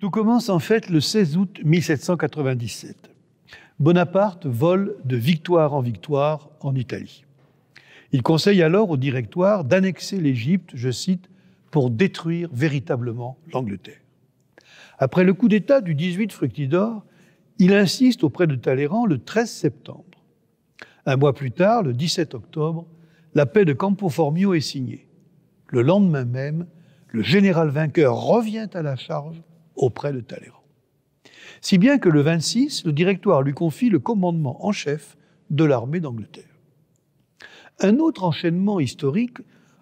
Tout commence en fait le 16 août 1797. Bonaparte vole de victoire en victoire en Italie. Il conseille alors au Directoire d'annexer l'Égypte, je cite, pour détruire véritablement l'Angleterre. Après le coup d'État du 18 Fructidor, il insiste auprès de Talleyrand le 13 septembre. Un mois plus tard, le 17 octobre, la paix de Campo Formio est signée. Le lendemain même, le général vainqueur revient à la charge auprès de Talleyrand. Si bien que le 26, le Directoire lui confie le commandement en chef de l'armée d'Angleterre. Un autre enchaînement historique,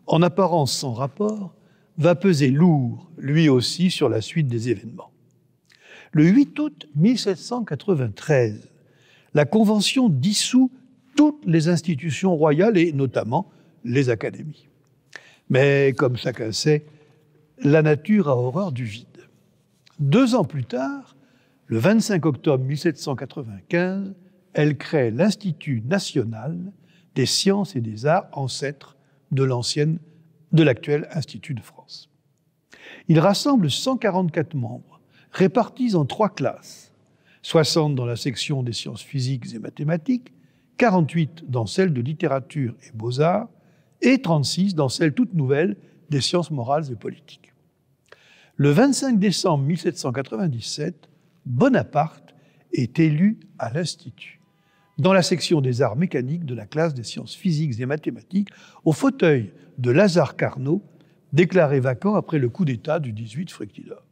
en apparence sans rapport, va peser lourd, lui aussi, sur la suite des événements. Le 8 août 1793, la Convention dissout toutes les institutions royales et notamment les académies. Mais comme chacun sait, la nature a horreur du vide. 2 ans plus tard, le 25 octobre 1795, elle crée l'Institut national des sciences et des arts, ancêtre de l'actuel Institut de France. Il rassemble 144 membres, répartis en 3 classes, 60 dans la section des sciences physiques et mathématiques, 48 dans celle de littérature et beaux-arts, et 36 dans celle toute nouvelle des sciences morales et politiques. Le 25 décembre 1797, Bonaparte est élu à l'Institut, dans la section des arts mécaniques de la classe des sciences physiques et mathématiques, au fauteuil de Lazare Carnot, déclaré vacant après le coup d'État du 18 Fructidor.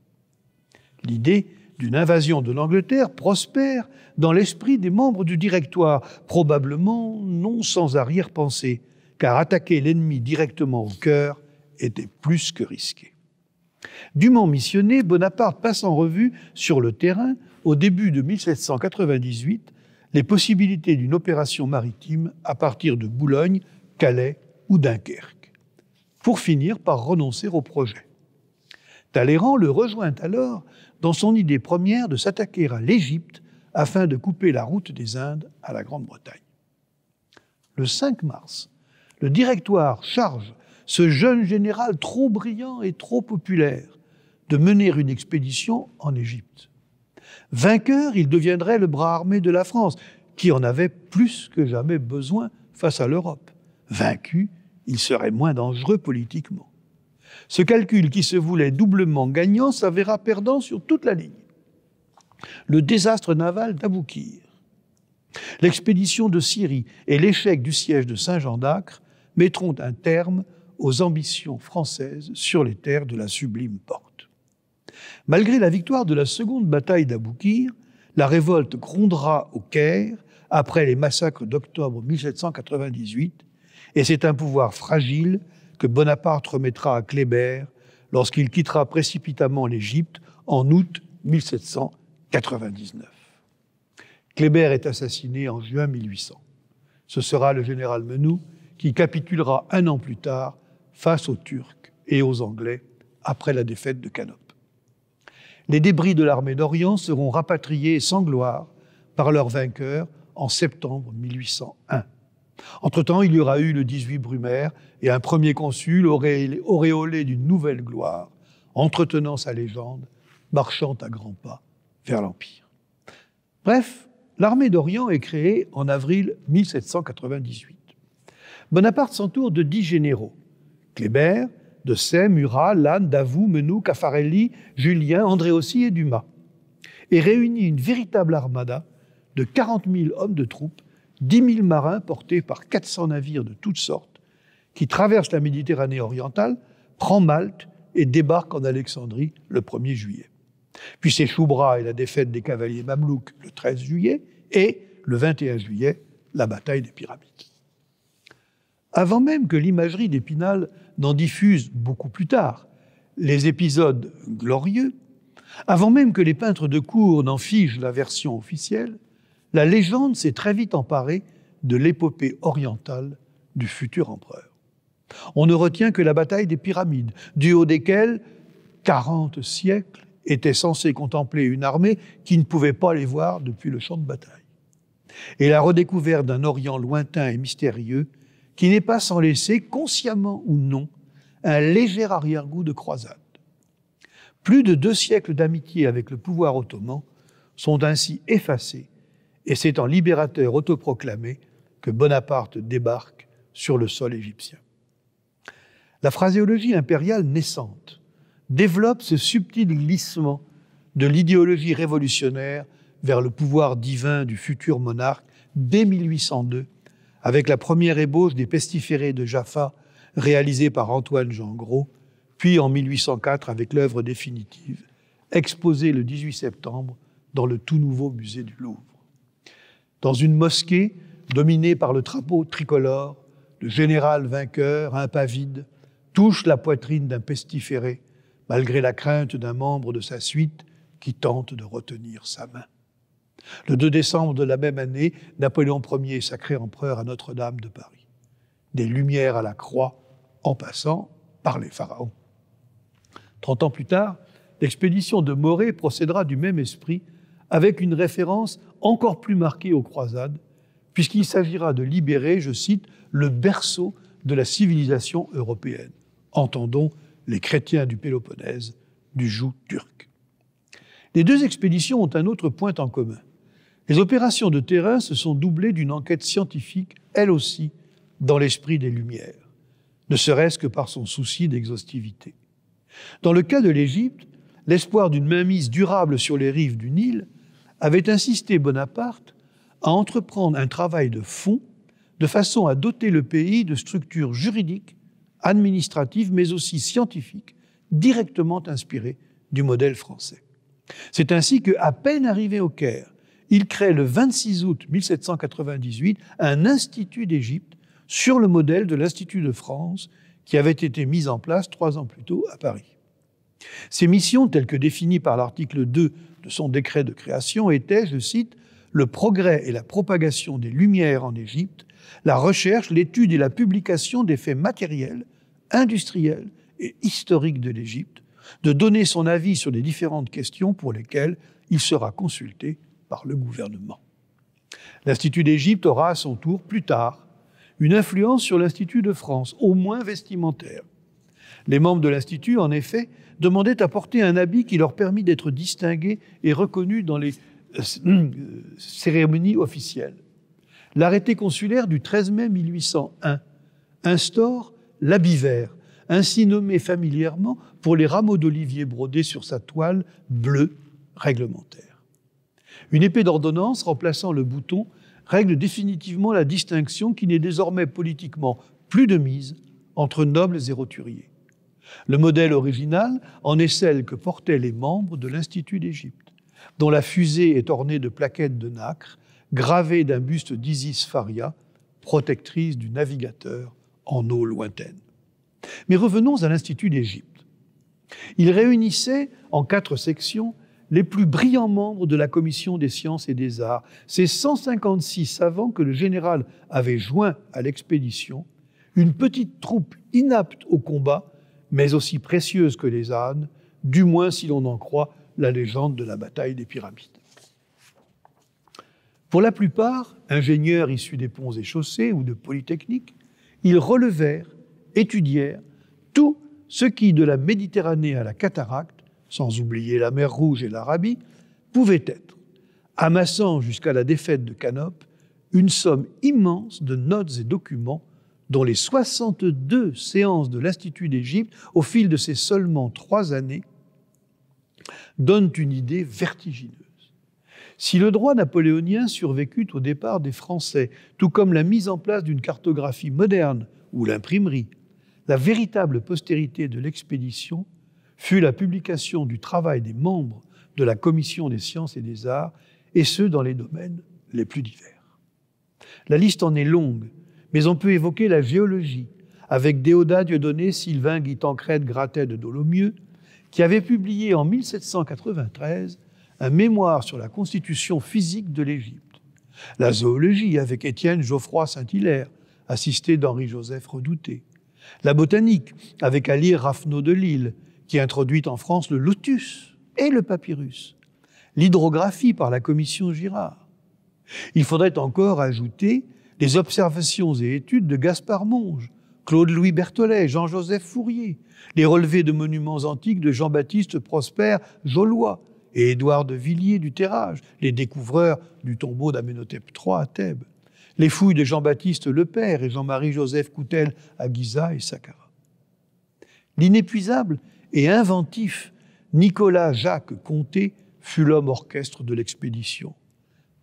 L'idée d'une invasion de l'Angleterre prospère dans l'esprit des membres du Directoire, probablement non sans arrière-pensée, car attaquer l'ennemi directement au cœur était plus que risqué. Dûment missionné, Bonaparte passe en revue sur le terrain, au début de 1798, les possibilités d'une opération maritime à partir de Boulogne, Calais ou Dunkerque, pour finir par renoncer au projet. Talleyrand le rejoint alors dans son idée première de s'attaquer à l'Égypte afin de couper la route des Indes à la Grande-Bretagne. Le 5 mars, le Directoire charge ce jeune général trop brillant et trop populaire de mener une expédition en Égypte. Vainqueur, il deviendrait le bras armé de la France, qui en avait plus que jamais besoin face à l'Europe. Vaincu, il serait moins dangereux politiquement. Ce calcul qui se voulait doublement gagnant s'avéra perdant sur toute la ligne. Le désastre naval d'Aboukir, l'expédition de Syrie et l'échec du siège de Saint-Jean d'Acre mettront un terme aux ambitions françaises sur les terres de la Sublime Porte. Malgré la victoire de la seconde bataille d'Aboukir, la révolte grondera au Caire après les massacres d'octobre 1798, et c'est un pouvoir fragile que Bonaparte remettra à Kléber lorsqu'il quittera précipitamment l'Égypte en août 1799. Kléber est assassiné en juin 1800. Ce sera le général Menou qui capitulera 1 an plus tard face aux Turcs et aux Anglais après la défaite de Canop. Les débris de l'armée d'Orient seront rapatriés sans gloire par leurs vainqueurs en septembre 1801. Entre-temps, il y aura eu le 18 Brumaire et un premier consul auréolé d'une nouvelle gloire, entretenant sa légende, marchant à grands pas vers l'Empire. Bref, l'armée d'Orient est créée en avril 1798. Bonaparte s'entoure de 10 généraux. Kléber, Desaix, Murat, Lannes, Davout, Menou, Caffarelli, Julien, Andréossy et Dumas, et réunit une véritable armada de 40 000 hommes de troupes, 10 000 marins portés par 400 navires de toutes sortes, qui traversent la Méditerranée orientale, prend Malte et débarque en Alexandrie le 1er juillet. Puis c'est Choubra et la défaite des cavaliers mamelouks le 13 juillet, et le 21 juillet, la bataille des Pyramides. Avant même que l'imagerie d'Épinal n'en diffuse beaucoup plus tard les épisodes glorieux, avant même que les peintres de cour n'en figent la version officielle, la légende s'est très vite emparée de l'épopée orientale du futur empereur. On ne retient que la bataille des Pyramides, du haut desquelles 40 siècles étaient censés contempler une armée qui ne pouvait pas les voir depuis le champ de bataille. Et la redécouverte d'un Orient lointain et mystérieux qui n'est pas sans laisser, consciemment ou non, un léger arrière-goût de croisade. Plus de 2 siècles d'amitié avec le pouvoir ottoman sont ainsi effacés, et c'est en libérateur autoproclamé que Bonaparte débarque sur le sol égyptien. La phraséologie impériale naissante développe ce subtil glissement de l'idéologie révolutionnaire vers le pouvoir divin du futur monarque dès 1802, avec la première ébauche des pestiférés de Jaffa réalisée par Antoine-Jean Gros, puis en 1804 avec l'œuvre définitive, exposée le 18 septembre dans le tout nouveau musée du Louvre. Dans une mosquée dominée par le drapeau tricolore, le général vainqueur, impavide, touche la poitrine d'un pestiféré, malgré la crainte d'un membre de sa suite qui tente de retenir sa main. Le 2 décembre de la même année, Napoléon Ier est sacré empereur à Notre-Dame de Paris. Des lumières à la croix, en passant par les pharaons. 30 ans plus tard, l'expédition de Morée procédera du même esprit, avec une référence encore plus marquée aux croisades, puisqu'il s'agira de libérer, je cite, « le berceau de la civilisation européenne ». Entendons les chrétiens du Péloponnèse, du joug turc. Les 2 expéditions ont un autre point en commun. Les opérations de terrain se sont doublées d'une enquête scientifique, elle aussi, dans l'esprit des Lumières, ne serait-ce que par son souci d'exhaustivité. Dans le cas de l'Égypte, l'espoir d'une mainmise durable sur les rives du Nil avait insisté Bonaparte à entreprendre un travail de fond de façon à doter le pays de structures juridiques, administratives, mais aussi scientifiques, directement inspirées du modèle français. C'est ainsi qu'à peine arrivé au Caire, il crée le 26 août 1798 un institut d'Égypte sur le modèle de l'Institut de France qui avait été mis en place 3 ans plus tôt à Paris. Ses missions, telles que définies par l'article 2 de son décret de création, étaient, je cite, « le progrès et la propagation des Lumières en Égypte, la recherche, l'étude et la publication des faits matériels, industriels et historiques de l'Égypte, de donner son avis sur les différentes questions pour lesquelles il sera consulté par le gouvernement. » L'Institut d'Égypte aura à son tour, plus tard, une influence sur l'Institut de France, au moins vestimentaire. Les membres de l'Institut, en effet, demandaient à porter un habit qui leur permit d'être distingués et reconnus dans les cérémonies officielles. L'arrêté consulaire du 13 mai 1801 instaure l'habit vert, ainsi nommé familièrement pour les rameaux d'olivier brodés sur sa toile bleue réglementaire. Une épée d'ordonnance remplaçant le bouton règle définitivement la distinction qui n'est désormais politiquement plus de mise entre nobles et roturiers. Le modèle original en est celle que portaient les membres de l'Institut d'Égypte, dont la fusée est ornée de plaquettes de nacre, gravée d'un buste d'Isis Faria, protectrice du navigateur en eaux lointaines. Mais revenons à l'Institut d'Égypte. Il réunissait en 4 sections les plus brillants membres de la Commission des sciences et des arts, ces 156 savants que le général avait joints à l'expédition, une petite troupe inapte au combat, mais aussi précieuse que les ânes, du moins si l'on en croit la légende de la bataille des Pyramides. Pour la plupart, ingénieurs issus des ponts et chaussées ou de Polytechnique, ils relevèrent, étudièrent tout ce qui, de la Méditerranée à la Cataracte, sans oublier la mer Rouge et l'Arabie, pouvait être, amassant jusqu'à la défaite de Canope, une somme immense de notes et documents dont les 62 séances de l'Institut d'Égypte, au fil de ces seulement 3 années, donnent une idée vertigineuse. Si le droit napoléonien survécut au départ des Français, tout comme la mise en place d'une cartographie moderne ou l'imprimerie, la véritable postérité de l'expédition fut la publication du travail des membres de la Commission des sciences et des arts, et ce, dans les domaines les plus divers. La liste en est longue, mais on peut évoquer la géologie, avec Déodat Dieudonné, Sylvain Guy Tancrède Gratet de Dolomieu, qui avait publié en 1793 un mémoire sur la constitution physique de l'Égypte. La zoologie, avec Étienne Geoffroy Saint-Hilaire, assisté d'Henri-Joseph Redouté. La botanique, avec Ali Raffneau de Lille, qui introduit en France le lotus et le papyrus. L'hydrographie par la commission Girard. Il faudrait encore ajouter les observations et études de Gaspard Monge Claude-Louis Berthollet, Jean-Joseph Fourier, les relevés de monuments antiques de Jean-Baptiste Prosper Jollois et Édouard de Villiers du Terrage, les découvreurs du tombeau d'Amenhotep III à Thèbes, les fouilles de Jean-Baptiste Lepère et Jean-Marie-Joseph Coutel à Giza et Saqqara. L'inépuisable et inventif Nicolas-Jacques Conté fut l'homme orchestre de l'expédition.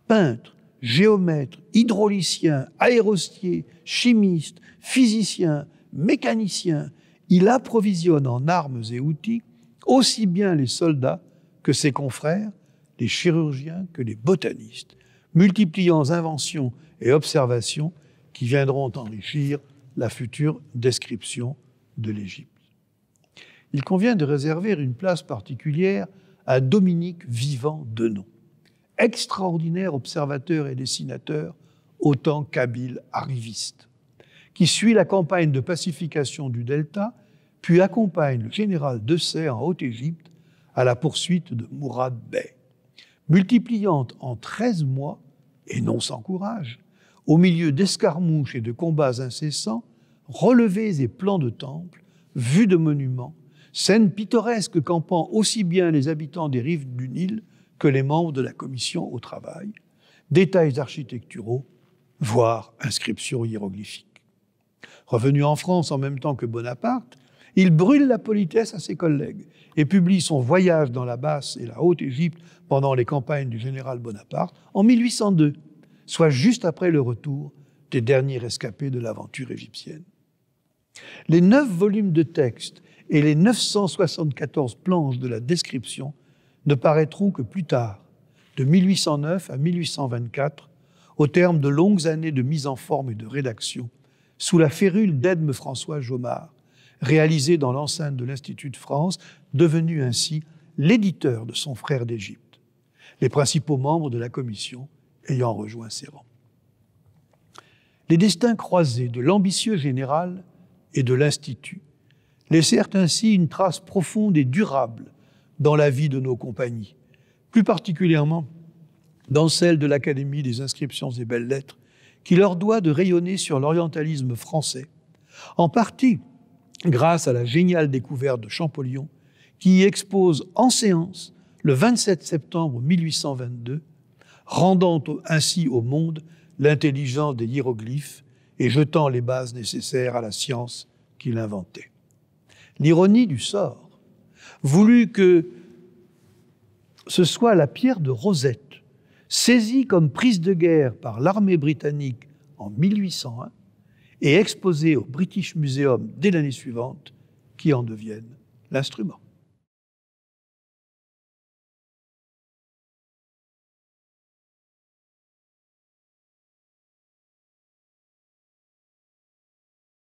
Peintre, géomètre, hydraulicien, aérostier, chimiste, physicien, mécanicien, il approvisionne en armes et outils aussi bien les soldats que ses confrères, les chirurgiens que les botanistes, multipliant inventions et observations qui viendront enrichir la future description de l'Égypte. Il convient de réserver une place particulière à Dominique Vivant-Denon, extraordinaire observateur et dessinateur, autant qu'habile arriviste, qui suit la campagne de pacification du Delta, puis accompagne le général Dessay en Haute-Égypte à la poursuite de Mourad Bey, multipliant en 13 mois, et non sans courage, au milieu d'escarmouches et de combats incessants, relevés et plans de temples, vues de monuments, scènes pittoresques campant aussi bien les habitants des rives du Nil que les membres de la commission au travail, détails architecturaux, voire inscriptions hiéroglyphiques. Revenu en France en même temps que Bonaparte, il brûle la politesse à ses collègues et publie son voyage dans la Basse et la Haute-Égypte pendant les campagnes du général Bonaparte en 1802, soit juste après le retour des derniers rescapés de l'aventure égyptienne. Les 9 volumes de texte et les 974 planches de la description ne paraîtront que plus tard, de 1809 à 1824, au terme de longues années de mise en forme et de rédaction, sous la férule d'Edme François Jomard, réalisée dans l'enceinte de l'Institut de France, devenu ainsi l'éditeur de son frère d'Égypte, les principaux membres de la commission ayant rejoint ses rangs. Les destins croisés de l'ambitieux général et de l'Institut laissèrent ainsi une trace profonde et durable dans la vie de nos compagnies, plus particulièrement dans celle de l'Académie des inscriptions et belles-lettres, qui leur doit de rayonner sur l'orientalisme français, en partie grâce à la géniale découverte de Champollion, qui y expose en séance le 27 septembre 1822, rendant ainsi au monde l'intelligence des hiéroglyphes et jetant les bases nécessaires à la science qu'il inventait. L'ironie du sort voulut que ce soit la pierre de Rosette, saisie comme prise de guerre par l'armée britannique en 1801 et exposée au British Museum dès l'année suivante, qui en devienne l'instrument.